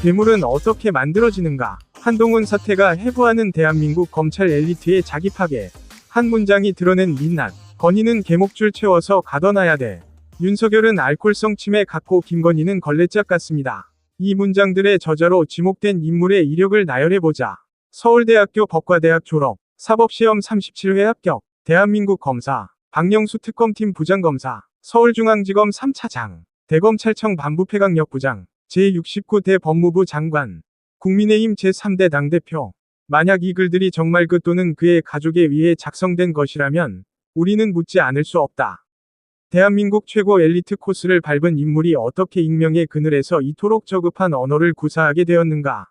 괴물은 어떻게 만들어지는가? 한동훈 사태가 해부하는 대한민국 검찰 엘리트의 자기 파괴. 한 문장이 드러낸 민낯. 건희는 개목줄 채워서 가둬놔야 돼. 윤석열은 알코올성 치매 같고 김건희는 걸레짝 같습니다. 이 문장들의 저자로 지목된 인물의 이력을 나열해보자. 서울대학교 법과대학 졸업, 사법시험 37회 합격, 대한민국 검사, 박영수 특검팀 부장검사, 서울중앙지검 3차장, 대검찰청 반부패강력부장, 제69대 법무부 장관, 국민의힘 제3대 당대표. 만약 이 글들이 정말 그 또는 그의 가족에 의해 작성된 것이라면 우리는 묻지 않을 수 없다. 대한민국 최고 엘리트 코스를 밟은 인물이 어떻게 익명의 그늘에서 이토록 저급한 언어를 구사하게 되었는가?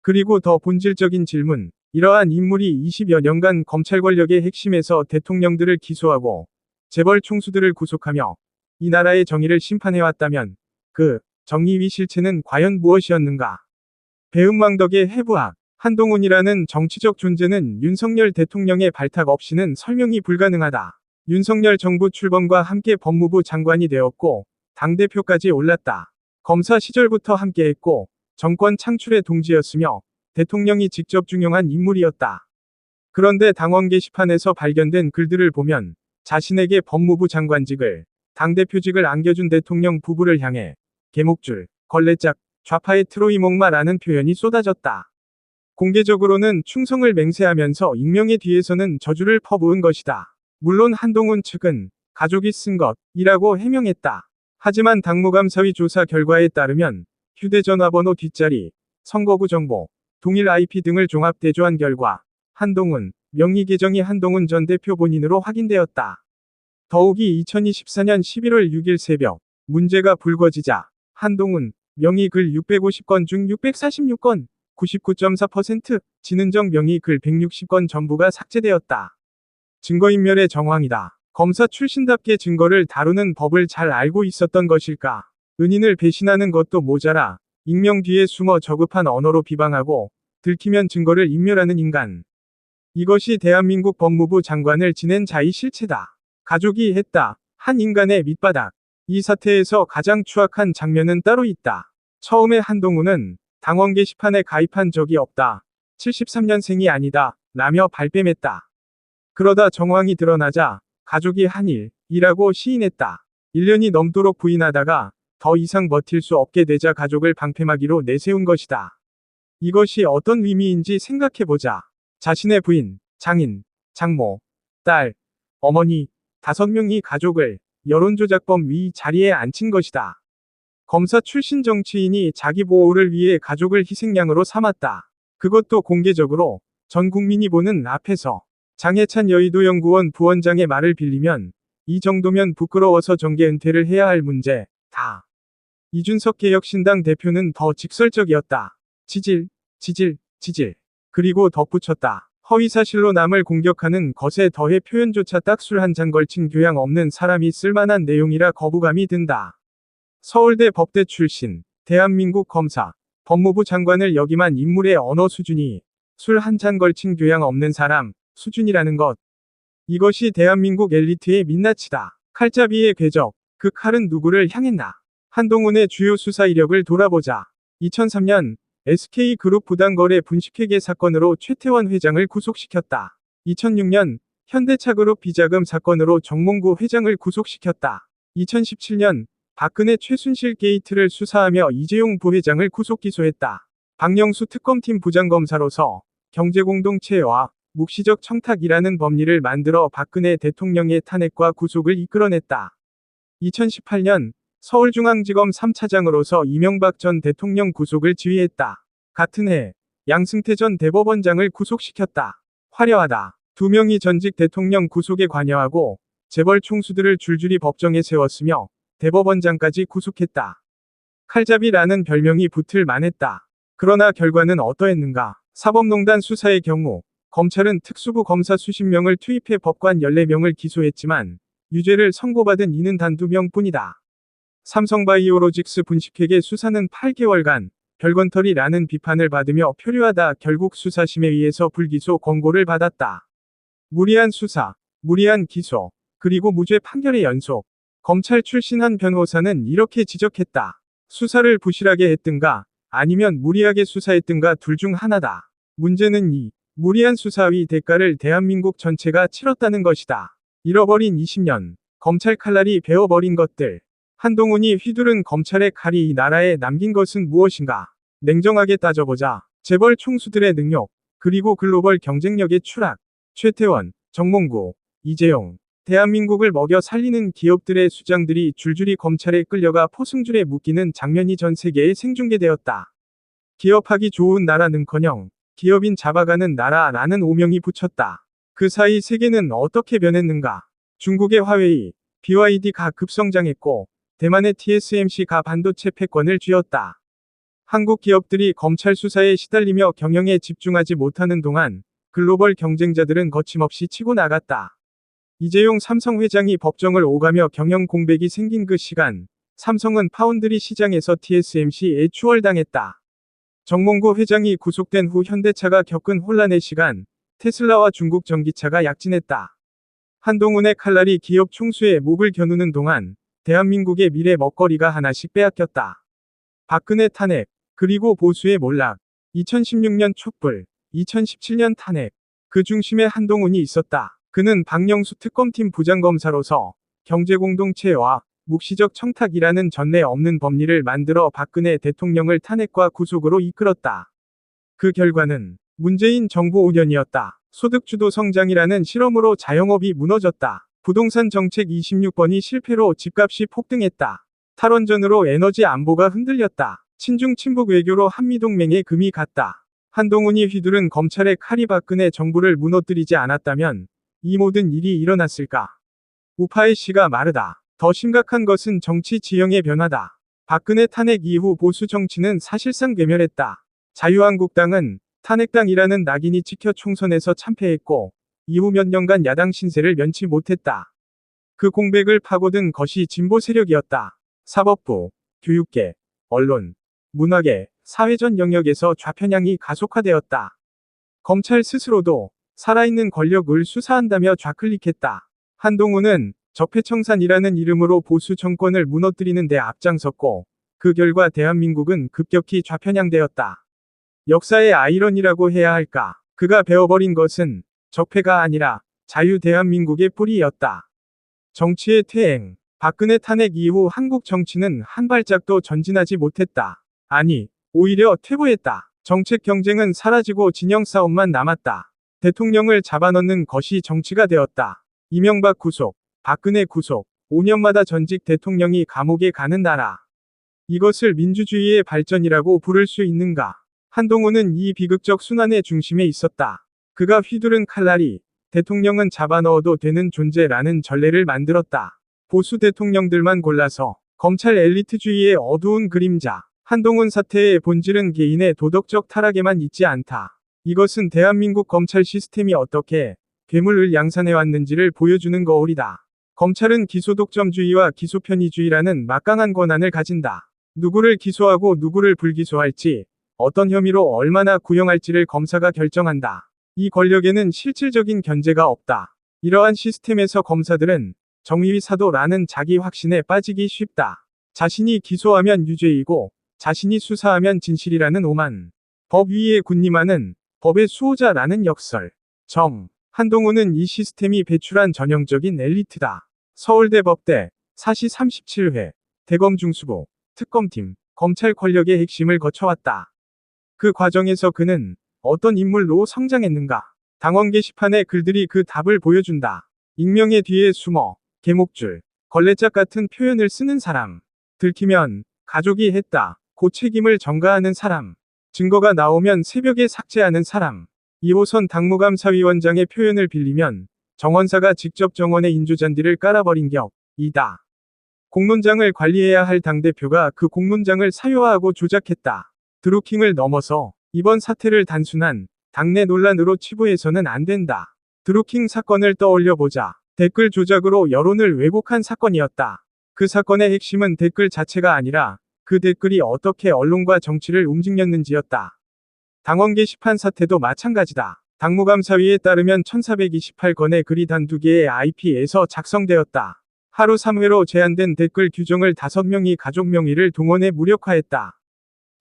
그리고 더 본질적인 질문, 이러한 인물이 20여 년간 검찰 권력의 핵심에서 대통령들을 기소하고 재벌 총수들을 구속하며 이 나라의 정의를 심판해왔다면 그 정의의 실체는 과연 무엇이었는가? 배은망덕의 해부학. 한동훈이라는 정치적 존재는 윤석열 대통령의 발탁 없이는 설명이 불가능하다. 윤석열 정부 출범과 함께 법무부 장관이 되었고 당대표까지 올랐다. 검사 시절부터 함께했고 정권 창출의 동지였으며 대통령이 직접 중용한 인물이었다. 그런데 당원 게시판에서 발견된 글들을 보면 자신에게 법무부 장관직을, 당대표직을 안겨준 대통령 부부를 향해 개목줄, 걸레짝, 좌파의 트로이 목마라는 표현이 쏟아졌다. 공개적으로는 충성을 맹세하면서 익명의 뒤에서는 저주를 퍼부은 것이다. 물론 한동훈 측은 가족이 쓴 것이라고 해명했다. 하지만 당무감사위 조사 결과에 따르면 휴대전화번호 뒷자리, 선거구 정보, 동일 IP 등을 종합 대조한 결과 한동훈 명의 계정이 한동훈 전 대표 본인으로 확인되었다. 더욱이 2024년 11월 6일 새벽 문제가 불거지자 한동훈 명의 글 650건 중 646건, 99.4%, 진은정 명의 글 160건 전부가 삭제되었다. 증거인멸의 정황이다. 검사 출신답게 증거를 다루는 법을 잘 알고 있었던 것일까? 은인을 배신하는 것도 모자라 익명 뒤에 숨어 저급한 언어로 비방하고 들키면 증거를 인멸하는 인간. 이것이 대한민국 법무부 장관을 지낸 자의 실체다. 가족이 했다. 한 인간의 밑바닥. 이 사태에서 가장 추악한 장면은 따로 있다. 처음에 한동훈은 당원 게시판에 가입한 적이 없다. 73년생이 아니다. 라며 발뺌했다. 그러다 정황이 드러나자 가족이 한 일이라고 시인했다. 1년이 넘도록 부인하다가 더 이상 버틸 수 없게 되자 가족을 방패막이로 내세운 것이다. 이것이 어떤 의미인지 생각해보자. 자신의 부인, 장인, 장모, 딸, 어머니, 5명이 가족을 여론조작범 위 자리에 앉힌 것이다. 검사 출신 정치인이 자기 보호를 위해 가족을 희생양으로 삼았다. 그것도 공개적으로 전 국민이 보는 앞에서. 장해찬 여의도연구원 부원장의 말을 빌리면 이 정도면 부끄러워서 정계 은퇴를 해야 할 문제 다. 이준석 개혁신당 대표는 더 직설적이었다. 지질, 지질, 지질. 그리고 덧붙였다. 허위사실로 남을 공격하는 것에 더해 표현조차 딱 술 한 잔 걸친 교양 없는 사람이 쓸만한 내용이라 거부감이 든다. 서울대 법대 출신, 대한민국 검사, 법무부 장관을 역임한 인물의 언어 수준이 술 한 잔 걸친 교양 없는 사람 수준이라는 것. 이것이 대한민국 엘리트의 민낯이다. 칼잡이의 궤적. 그 칼은 누구를 향했나? 한동훈의 주요 수사 이력을 돌아보자. 2003년 SK그룹 부당거래 분식회계 사건으로 최태원 회장을 구속시켰다. 2006년 현대차그룹 비자금 사건으로 정몽구 회장을 구속시켰다. 2017년 박근혜 최순실 게이트를 수사하며 이재용 부회장을 구속 기소했다. 박영수 특검팀 부장검사로서 경제공동체와 묵시적 청탁이라는 법리를 만들어 박근혜 대통령의 탄핵과 구속을 이끌어냈다. 2018년 서울중앙지검 3차장으로서 이명박 전 대통령 구속을 지휘했다. 같은 해 양승태 전 대법원장을 구속시켰다. 화려하다. 2명이 전직 대통령 구속에 관여하고 재벌 총수들을 줄줄이 법정에 세웠으며 대법원장까지 구속했다. 칼잡이라는 별명이 붙을 만했다. 그러나 결과는 어떠했는가? 사법농단 수사의 경우 검찰은 특수부 검사 수십 명을 투입해 법관 14명을 기소했지만 유죄를 선고받은 이는 단 2명뿐이다. 삼성바이오로직스 분식회계 수사는 8개월간 별건털이라는 비판을 받으며 표류하다 결국 수사심에 의해서 불기소 권고를 받았다. 무리한 수사, 무리한 기소, 그리고 무죄 판결의 연속. 검찰 출신 한 변호사는 이렇게 지적했다. 수사를 부실하게 했든가 아니면 무리하게 수사했든가 둘 중 하나다. 문제는 이 무리한 수사의 대가를 대한민국 전체가 치렀다는 것이다. 잃어버린 20년, 검찰 칼날이 베어버린 것들. 한동훈이 휘두른 검찰의 칼이 이 나라에 남긴 것은 무엇인가? 냉정하게 따져보자. 재벌 총수들의 능력, 그리고 글로벌 경쟁력의 추락, 최태원, 정몽구, 이재용, 대한민국을 먹여 살리는 기업들의 수장들이 줄줄이 검찰에 끌려가 포승줄에 묶이는 장면이 전 세계에 생중계되었다. 기업하기 좋은 나라는커녕 기업인 잡아가는 나라라는 오명이 붙였다. 그 사이 세계는 어떻게 변했는가? 중국의 화웨이, BYD가 급성장했고 대만의 TSMC가 반도체 패권을 쥐었다. 한국 기업들이 검찰 수사에 시달리며 경영에 집중하지 못하는 동안 글로벌 경쟁자들은 거침없이 치고 나갔다. 이재용 삼성 회장이 법정을 오가며 경영 공백이 생긴 그 시간, 삼성은 파운드리 시장에서 TSMC에 추월당했다. 정몽구 회장이 구속된 후 현대차가 겪은 혼란의 시간, 테슬라와 중국 전기차가 약진했다. 한동훈의 칼날이 기업 총수의 목을 겨누는 동안 대한민국의 미래 먹거리가 하나씩 빼앗겼다. 박근혜 탄핵, 그리고 보수의 몰락, 2016년 촛불, 2017년 탄핵, 그 중심에 한동훈이 있었다. 그는 박영수 특검팀 부장검사로서 경제공동체와 묵시적 청탁이라는 전례 없는 법리를 만들어 박근혜 대통령을 탄핵과 구속으로 이끌었다. 그 결과는 문재인 정부 5년이었다. 소득주도 성장이라는 실험으로 자영업이 무너졌다. 부동산 정책 26번이 실패로 집값이 폭등했다. 탈원전으로 에너지 안보가 흔들렸다. 친중 친북 외교로 한미동맹에 금이 갔다. 한동훈이 휘두른 검찰의 칼이 박근혜 정부를 무너뜨리지 않았다면 이 모든 일이 일어났을까? 우파의 씨가 마르다. 더 심각한 것은 정치 지형의 변화다. 박근혜 탄핵 이후 보수 정치는 사실상 괴멸했다. 자유한국당은 탄핵당이라는 낙인이 찍혀 총선에서 참패했고 이후 몇 년간 야당 신세를 면치 못했다. 그 공백을 파고든 것이 진보 세력이었다. 사법부, 교육계, 언론, 문화계, 사회 전 영역에서 좌편향이 가속화되었다. 검찰 스스로도 살아있는 권력을 수사한다며 좌클릭했다. 한동훈은 적폐청산이라는 이름으로 보수 정권을 무너뜨리는 데 앞장섰고 그 결과 대한민국은 급격히 좌편향되었다. 역사의 아이러니라고 해야 할까? 그가 베어버린 것은 적폐가 아니라 자유 대한민국의 뿌리였다. 정치의 퇴행. 박근혜 탄핵 이후 한국 정치는 한 발짝도 전진하지 못했다. 아니, 오히려 퇴보했다. 정책 경쟁은 사라지고 진영 싸움만 남았다. 대통령을 잡아넣는 것이 정치가 되었다. 이명박 구속, 박근혜 구속, 5년마다 전직 대통령이 감옥에 가는 나라. 이것을 민주주의의 발전이라고 부를 수 있는가? 한동훈은 이 비극적 순환의 중심에 있었다. 그가 휘두른 칼날이 대통령은 잡아넣어도 되는 존재라는 전례를 만들었다. 보수 대통령들만 골라서 검찰 엘리트주의의 어두운 그림자. 한동훈 사태의 본질은 개인의 도덕적 타락에만 있지 않다. 이것은 대한민국 검찰 시스템이 어떻게 괴물을 양산해왔는지를 보여주는 거울이다. 검찰은 기소독점주의와 기소편의주의라는 막강한 권한을 가진다. 누구를 기소하고 누구를 불기소할지, 어떤 혐의로 얼마나 구형할지를 검사가 결정한다. 이 권력에는 실질적인 견제가 없다. 이러한 시스템에서 검사들은 정의의 사도라는 자기 확신에 빠지기 쉽다. 자신이 기소하면 유죄이고 자신이 수사하면 진실이라는 오만. 법 위에 군림하는 법의 수호자라는 역설. 한동훈은 이 시스템이 배출한 전형적인 엘리트다. 서울대 법대, 사시 37회, 대검중수부, 특검팀, 검찰 권력의 핵심을 거쳐왔다. 그 과정에서 그는 어떤 인물로 성장했는가? 당원 게시판의 글들이 그 답을 보여준다. 익명의 뒤에 숨어, 개목줄, 걸레짝 같은 표현을 쓰는 사람. 들키면, 가족이 했다. 고 책임을 전가하는 사람. 증거가 나오면 새벽에 삭제하는 사람. 2호선 당무감사위원장의 표현을 빌리면 정원사가 직접 정원에 인조잔디를 깔아버린 격이다. 공론장을 관리해야 할 당대표가 그 공론장을 사유화하고 조작했다. 드루킹을 넘어서 이번 사태를 단순한 당내 논란으로 치부해서는 안 된다. 드루킹 사건을 떠올려보자. 댓글 조작으로 여론을 왜곡한 사건이었다. 그 사건의 핵심은 댓글 자체가 아니라 그 댓글이 어떻게 언론과 정치를 움직였는지였다. 당원 게시판 사태도 마찬가지다. 당무감사위에 따르면 1428건의 글이 단 2개의 IP에서 작성되었다. 하루 3회로 제한된 댓글 규정을 5명이 가족 명의를 동원해 무력화했다.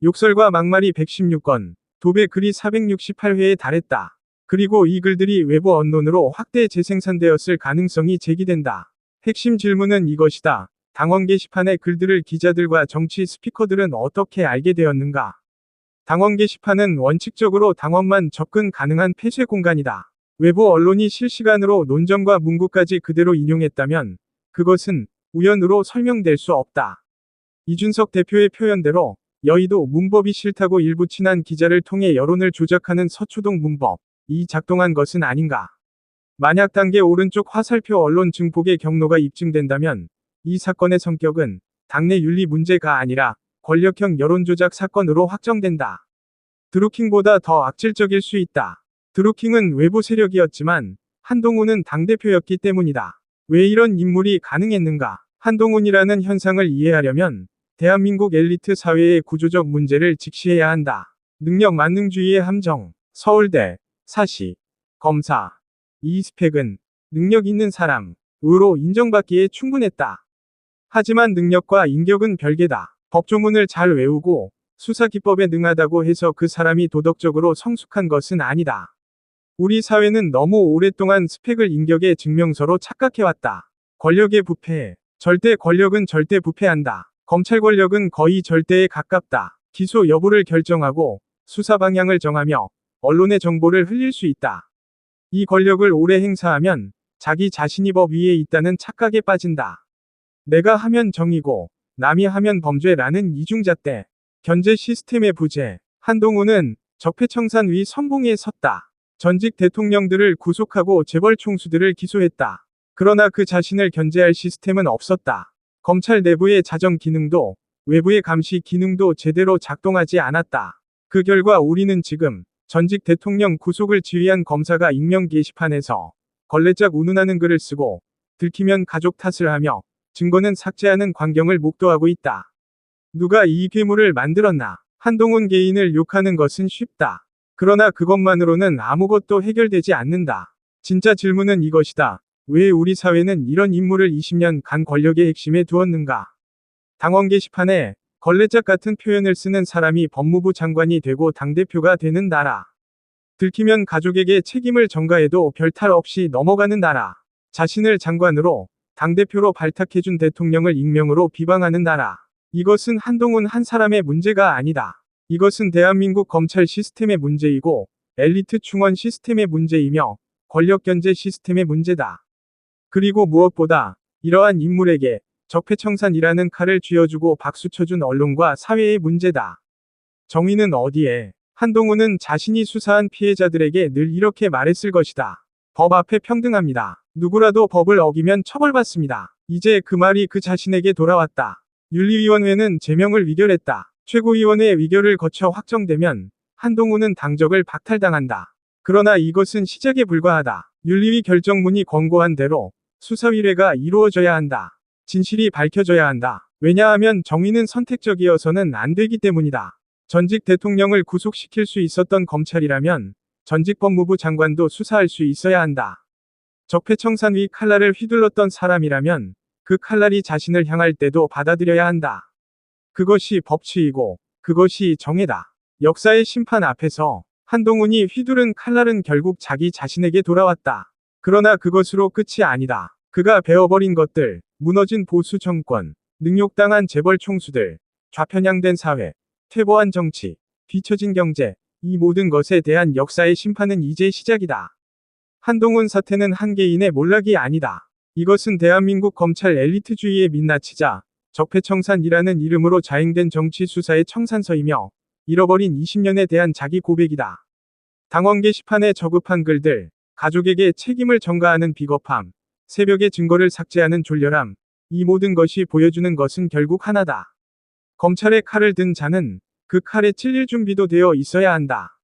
욕설과 막말이 116건, 도배 글이 468회에 달했다. 그리고 이 글들이 외부 언론으로 확대 재생산되었을 가능성이 제기된다. 핵심 질문은 이것이다. 당원 게시판의 글들을 기자들과 정치 스피커들은 어떻게 알게 되었는가? 당원 게시판은 원칙적으로 당원만 접근 가능한 폐쇄 공간이다. 외부 언론이 실시간으로 논점과 문구까지 그대로 인용했다면 그것은 우연으로 설명될 수 없다. 이준석 대표의 표현대로 여의도 문법이 싫다고 일부 친한 기자를 통해 여론을 조작하는 서초동 문법. 이 작동한 것은 아닌가. 만약 단계 오른쪽 화살표 언론 증폭의 경로가 입증된다면 이 사건의 성격은 당내 윤리 문제가 아니라 권력형 여론조작 사건으로 확정된다. 드루킹보다 더 악질적일 수 있다. 드루킹은 외부 세력이었지만 한동훈은 당대표였기 때문이다. 왜 이런 인물이 가능했는가? 한동훈이라는 현상을 이해하려면 대한민국 엘리트 사회의 구조적 문제를 직시해야 한다. 능력 만능주의의 함정, 서울대, 사시, 검사. 이 스펙은 능력 있는 사람으로 인정받기에 충분했다. 하지만 능력과 인격은 별개다. 법조문을 잘 외우고 수사 기법에 능하다고 해서 그 사람이 도덕적으로 성숙한 것은 아니다. 우리 사회는 너무 오랫동안 스펙을 인격의 증명서로 착각해왔다. 권력의 부패. 절대 권력은 절대 부패한다. 검찰 권력은 거의 절대에 가깝다. 기소 여부를 결정하고 수사 방향을 정하며 언론의 정보를 흘릴 수 있다. 이 권력을 오래 행사하면 자기 자신이 법 위에 있다는 착각에 빠진다. 내가 하면 정의고 남이 하면 범죄라는 이중잣대. 견제 시스템의 부재. 한동훈은 적폐청산 위 선봉에 섰다. 전직 대통령들을 구속하고 재벌 총수들을 기소했다. 그러나 그 자신을 견제할 시스템은 없었다. 검찰 내부의 자정 기능도 외부의 감시 기능도 제대로 작동하지 않았다. 그 결과 우리는 지금 전직 대통령 구속을 지휘한 검사가 익명 게시판에서 걸레짝 운운하는 글을 쓰고 들키면 가족 탓을 하며 증거는 삭제하는 광경을 목도하고 있다. 누가 이 괴물을 만들었나? 한동훈 개인을 욕하는 것은 쉽다. 그러나 그것만으로는 아무것도 해결되지 않는다. 진짜 질문은 이것이다. 왜 우리 사회는 이런 인물을 20년간 권력의 핵심에 두었는가? 당원 게시판에 걸레짝 같은 표현을 쓰는 사람이 법무부 장관이 되고 당대표가 되는 나라. 들키면 가족에게 책임을 전가해도 별탈 없이 넘어가는 나라. 자신을 장관으로 당대표로 발탁해준 대통령을 익명으로 비방하는 나라. 이것은 한동훈 한 사람의 문제가 아니다. 이것은 대한민국 검찰 시스템의 문제이고 엘리트 충원 시스템의 문제이며 권력 견제 시스템의 문제다. 그리고 무엇보다 이러한 인물에게 적폐청산이라는 칼을 쥐어주고 박수쳐준 언론과 사회의 문제다. 정의는 어디에? 한동훈은 자신이 수사한 피해자들에게 늘 이렇게 말했을 것이다. 법 앞에 평등합니다. 누구라도 법을 어기면 처벌받습니다. 이제 그 말이 그 자신에게 돌아왔다. 윤리위원회는 제명을 위결했다. 최고위원회 위결을 거쳐 확정되면 한동훈은 당적을 박탈당한다. 그러나 이것은 시작에 불과하다. 윤리위 결정문이 권고한 대로 수사위례가 이루어져야 한다. 진실이 밝혀져야 한다. 왜냐하면 정의는 선택적이어서는 안 되기 때문이다. 전직 대통령을 구속시킬 수 있었던 검찰이라면 전직 법무부 장관도 수사할 수 있어야 한다. 적폐청산 위 칼날을 휘둘렀던 사람이라면 그 칼날이 자신을 향할 때도 받아들여야 한다. 그것이 법치이고 그것이 정의다. 역사의 심판 앞에서 한동훈이 휘두른 칼날은 결국 자기 자신에게 돌아왔다. 그러나 그것으로 끝이 아니다. 그가 베어버린 것들, 무너진 보수 정권, 능욕당한 재벌 총수들, 좌편향된 사회, 퇴보한 정치, 뒤처진 경제, 이 모든 것에 대한 역사의 심판은 이제 시작이다. 한동훈 사태는 한 개인의 몰락이 아니다. 이것은 대한민국 검찰 엘리트주의에 민낯이자 적폐청산이라는 이름으로 자행된 정치 수사의 청산서이며 잃어버린 20년에 대한 자기 고백이다. 당원 게시판에 저급한 글들, 가족에게 책임을 전가하는 비겁함, 새벽에 증거를 삭제하는 졸렬함, 이 모든 것이 보여주는 것은 결국 하나다. 검찰의 칼을 든 자는 그 칼에 찔릴 준비도 되어 있어야 한다.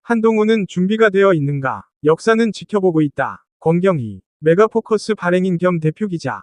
한동훈은 준비가 되어 있는가? 역사는 지켜보고 있다. 권경희, 메가포커스 발행인 겸 대표기자.